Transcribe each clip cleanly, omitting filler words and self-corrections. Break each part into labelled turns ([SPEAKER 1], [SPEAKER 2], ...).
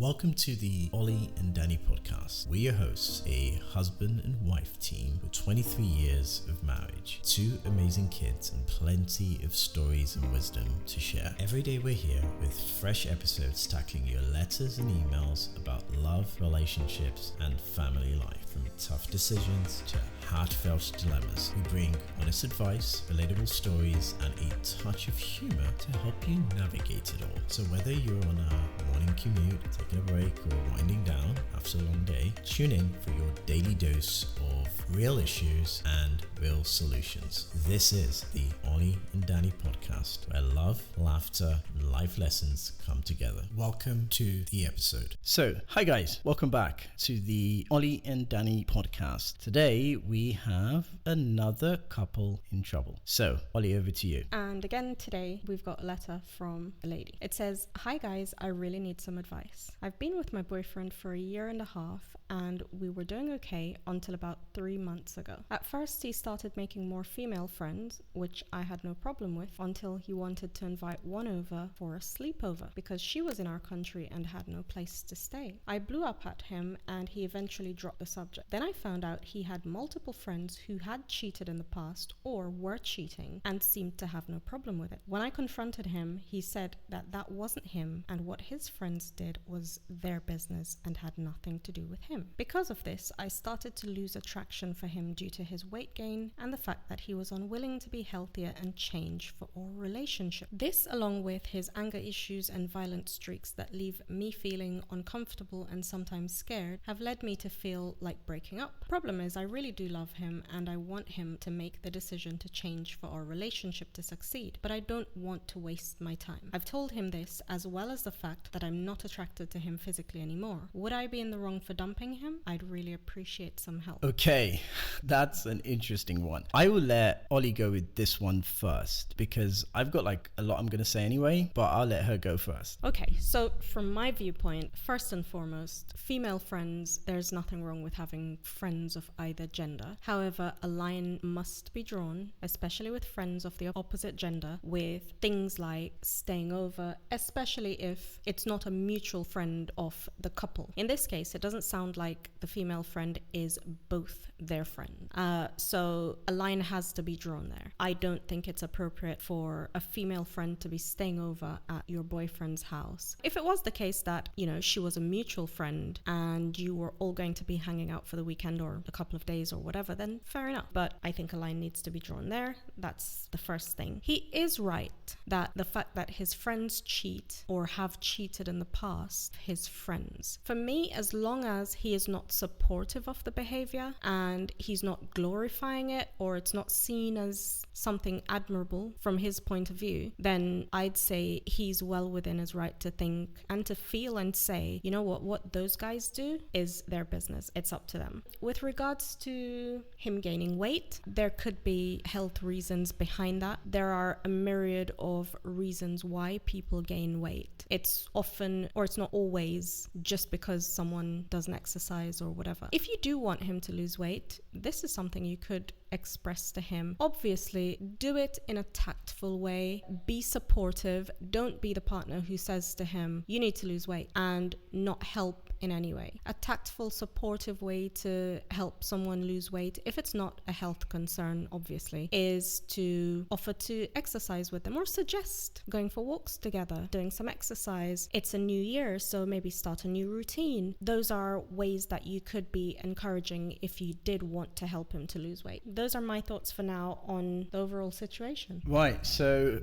[SPEAKER 1] Welcome to the Oli and Danny Podcast. We're your hosts, a husband and wife team with 23 years of marriage, 2 amazing kids, and plenty of stories and wisdom to share. Every day we're here with fresh episodes tackling your letters and emails about love, relationships, and family life. From tough decisions to heartfelt dilemmas, we bring honest advice, relatable stories, and a touch of humor to help you navigate it all. So whether you're on a morning commute, taking a break, or winding down after a long day, tune in for your daily dose of real issues and real solutions. This is the Oli and Danny Podcast, where love, laughter, and life lessons come together. Welcome to the episode. So, hi guys, welcome back to the Oli and Danny Podcast. Today we have another couple in trouble. So, Oli, over to you.
[SPEAKER 2] And again today we've got a letter from a lady. It says, "Hi guys, I really need some advice. I've been with my boyfriend for a year and a half and we were doing okay until about 3 months ago. At first he started making more female friends, which I had no problem with, until he wanted to invite one over for a sleepover because she was in our country and had no place to stay. I blew up at him and he eventually dropped the subject. Then I found out he had multiple friends who had cheated in the past or were cheating and seemed to have no problem with it. When I confronted him, he said that wasn't him and what his friends did was their business and had nothing to do with him. Because of this, I started to lose attraction for him due to his weight gain and the fact that he was unwilling to be healthier and change for our relationship. This, along with his anger issues and violent streaks that leave me feeling uncomfortable and sometimes scared, have led me to feel like breaking up. Problem is, I really do love him and I want him to make the decision to change for our relationship to succeed, but I don't want to waste my time. I've told him this, as well as the fact that I'm not attracted to him physically anymore. Would I be in the wrong for dumping him? I'd really appreciate some help."
[SPEAKER 1] Okay, that's an interesting one. I will let Ollie go with this one first because I've got like a lot I'm going to say anyway, but I'll let her go first.
[SPEAKER 2] Okay, so from my viewpoint, first and foremost, female friends, there's nothing wrong with having friends of either gender. However, a line must be drawn, especially with friends of the opposite gender, with things like staying over, especially if it's not a mutual friend of the couple. In this case, it doesn't sound like the female friend is both their friend. So a line has to be drawn there. I don't think it's appropriate for a female friend to be staying over at your boyfriend's house. If it was the case that, she was a mutual friend and you were all going to be hanging out for the weekend or a couple of days or whatever, then fair enough. But I think a line needs to be drawn there. That's the first thing. He is right that the fact that his friends cheat or have cheated in the past, his friends. For me, as long as he is not supportive of the behavior and he's not glorifying it, or it's not seen as something admirable from his point of view, then I'd say he's well within his right to think and to feel and say, you know what those guys do is their business. It's up to them. With regards to him gaining weight, there could be health reasons behind that. There are a myriad of reasons why people gain weight. It's often, or it's not always, just because someone doesn't exercise or whatever. If you do want him to lose weight, this is something you could express to him. Obviously, do it in a tactful way. Be supportive. Don't be the partner who says to him, you need to lose weight, and not help in any way. A tactful, supportive way to help someone lose weight, if it's not a health concern, obviously, is to offer to exercise with them or suggest going for walks together, doing some exercise. It's a new year, so maybe start a new routine. Those are ways that you could be encouraging if you did want to help him to lose weight. Those are my thoughts for now on the overall situation.
[SPEAKER 1] Right, so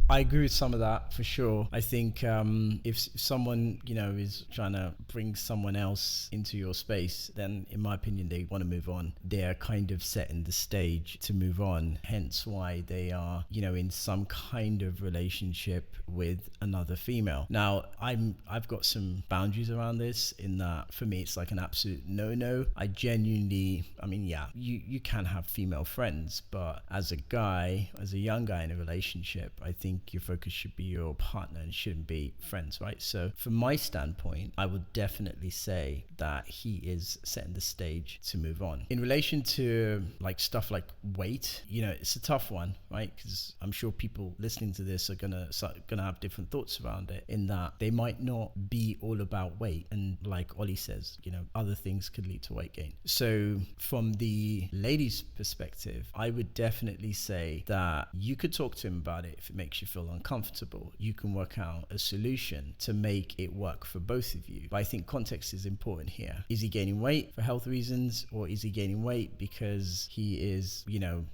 [SPEAKER 1] I agree with some of that for sure. I think if someone, is trying to bring someone else into your space, then in my opinion, they want to move on. They are kind of setting the stage to move on, hence why they are, in some kind of relationship with another female. Now, I've got some boundaries around this in that for me, it's like an absolute no-no. I genuinely, you can have female friends, but as a young guy in a relationship, I think think your focus should be your partner and shouldn't be friends, right? So from my standpoint, I would definitely say that he is setting the stage to move on. In relation to like stuff like weight, it's a tough one, right? Because I'm sure people listening to this are gonna have different thoughts around it, in that they might not be all about weight, and like Oli says, other things could lead to weight gain. So from the lady's perspective, I would definitely say that you could talk to him about it. If it makes you feel uncomfortable, you can work out a solution to make it work for both of you. But I think context is important here. Is he gaining weight for health reasons, or is he gaining weight because he is,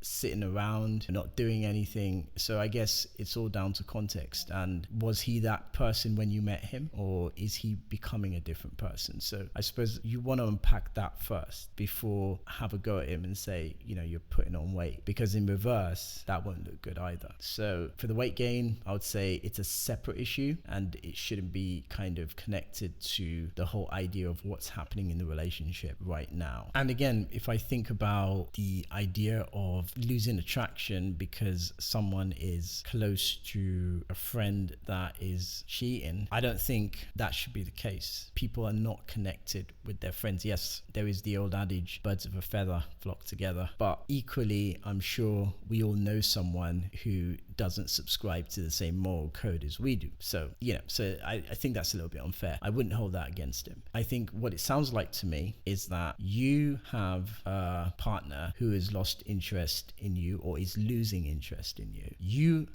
[SPEAKER 1] sitting around not doing anything? So I guess it's all down to context. And was he that person when you met him, or is he becoming a different person? So I suppose you want to unpack that first before have a go at him and say, you're putting on weight, because in reverse, that won't look good either. So for the weight gain, I would say it's a separate issue, and it shouldn't be kind of connected to the whole idea of what's happening in the relationship right now. And again, if I think about the idea of losing attraction because someone is close to a friend that is cheating, I don't think that should be the case. People are not connected with their friends. Yes, there is the old adage, birds of a feather flock together. But equally, I'm sure we all know someone who doesn't subscribe to the same moral code as we do. So, I think that's a little bit unfair. I wouldn't hold that against him. I think what it sounds like to me is that you have a partner who has lost interest in you, or is losing interest in you. You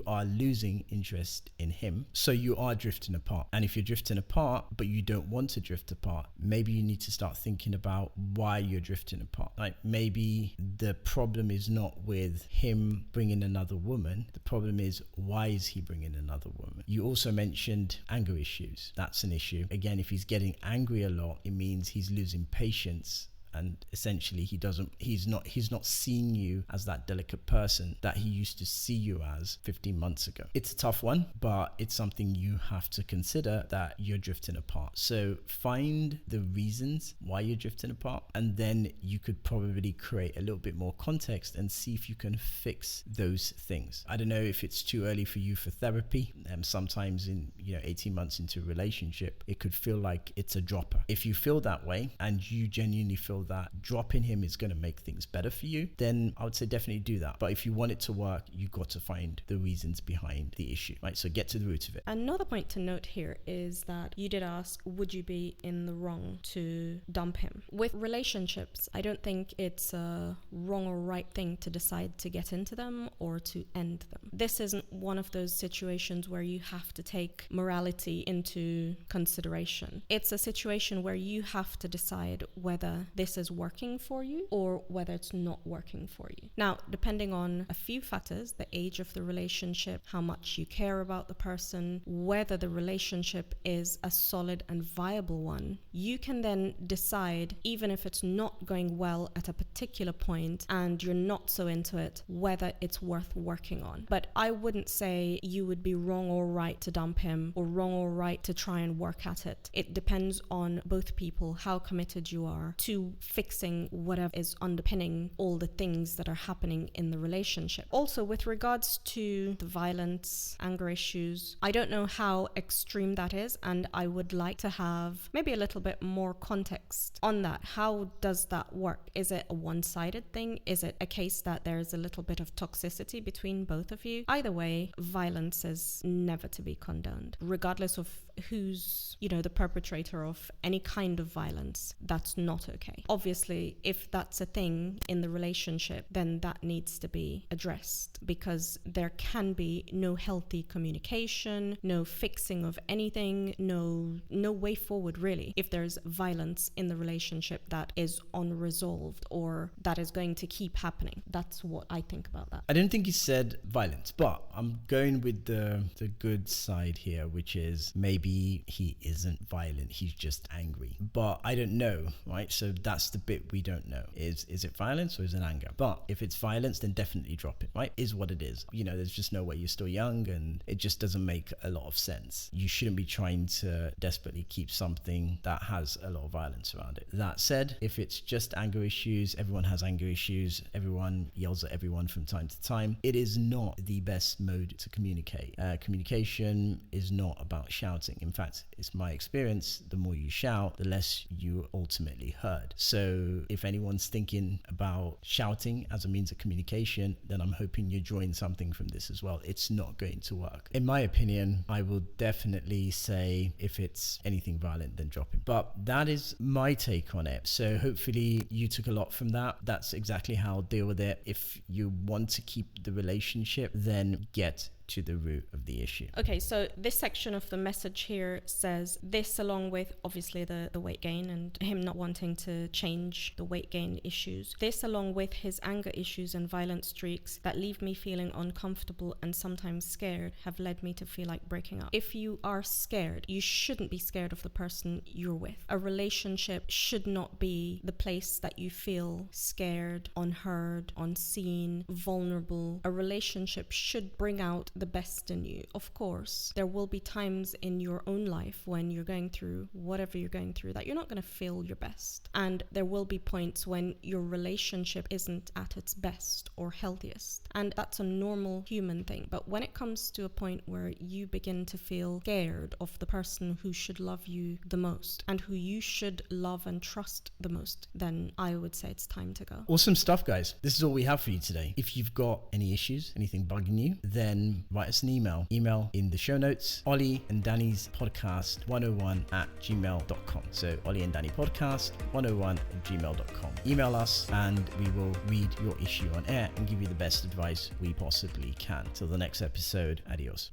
[SPEAKER 1] are losing interest in him. So you are drifting apart. And if you're drifting apart, but you don't want to drift apart, maybe you need to start thinking about why you're drifting apart. Like, maybe the problem is not with him bringing another woman. The problem is, why is he bringing another woman? You also mentioned anger issues. That's an issue. Again, if he's getting angry a lot, it means he's losing patience. And essentially he's not seeing you as that delicate person that he used to see you as 15 months ago. It's a tough one, but it's something you have to consider, that you're drifting apart. So find the reasons why you're drifting apart, and then you could probably create a little bit more context and see if you can fix those things. I don't know if it's too early for you for therapy. Sometimes in 18 months into a relationship, it could feel like it's a dropper. If you feel that way and you genuinely feel that dropping him is going to make things better for you, then I would say definitely do that. But if you want it to work, you've got to find the reasons behind the issue, right? So get to the root of it.
[SPEAKER 2] Another point to note here is that you did ask, would you be in the wrong to dump him? With relationships, I don't think it's a wrong or right thing to decide to get into them or to end them. This isn't one of those situations where you have to take morality into consideration. It's a situation where you have to decide whether this is working for you or whether it's not working for you. Now, depending on a few factors, the age of the relationship, how much you care about the person, whether the relationship is a solid and viable one, you can then decide, even if it's not going well at a particular point and you're not so into it, whether it's worth working on. But I wouldn't say you would be wrong or right to dump him, or wrong or right to try and work at it. It depends on both people, how committed you are to fixing whatever is underpinning all the things that are happening in the relationship. Also, with regards to the violence, anger issues, I don't know how extreme that is, and I would like to have maybe a little bit more context on that. How does that work? Is it a one-sided thing? Is it a case that there's a little bit of toxicity between both of you? Either way, violence is never to be condoned, regardless of who's, the perpetrator of any kind of violence. That's not okay. Obviously, if that's a thing in the relationship, then that needs to be addressed, because there can be no healthy communication, no fixing of anything, no way forward really, if there's violence in the relationship that is unresolved or that is going to keep happening. That's what I think about that.
[SPEAKER 1] I don't think he said violence, but I'm going with the good side here, which is maybe maybe he isn't violent, he's just angry. But I don't know, right? So that's the bit we don't know. Is it violence or is it anger? But if it's violence, then definitely drop it, right? Is what it is. There's just no way. You're still young and it just doesn't make a lot of sense. You shouldn't be trying to desperately keep something that has a lot of violence around it. That said, if it's just anger issues, everyone has anger issues, everyone yells at everyone from time to time, it is not the best mode to communicate. Communication is not about shouting. In fact, it's my experience, the more you shout, the less you ultimately heard. So if anyone's thinking about shouting as a means of communication, then I'm hoping you're drawing something from this as well. It's not going to work. In my opinion, I will definitely say if it's anything violent, then drop it. But that is my take on it. So hopefully you took a lot from that. That's exactly how I'll deal with it. If you want to keep the relationship, then get to the root of the issue.
[SPEAKER 2] Okay, so this section of the message here says this, along with obviously the weight gain and him not wanting to change the weight gain issues. This, along with his anger issues and violent streaks that leave me feeling uncomfortable and sometimes scared, have led me to feel like breaking up. If you are scared, you shouldn't be scared of the person you're with. A relationship should not be the place that you feel scared, unheard, unseen, vulnerable. A relationship should bring out the best in you. Of course, there will be times in your own life when you're going through whatever you're going through that you're not going to feel your best. And there will be points when your relationship isn't at its best or healthiest. And that's a normal human thing. But when it comes to a point where you begin to feel scared of the person who should love you the most and who you should love and trust the most, then I would say it's time to go.
[SPEAKER 1] Awesome stuff, guys. This is all we have for you today. If you've got any issues, anything bugging you, then write us an email in the show notes, Oli and Danny's podcast 101@gmail.com. So Oli and Danny podcast 101@gmail.com. Email us and we will read your issue on air and give you the best advice we possibly can. Till the next episode, adios.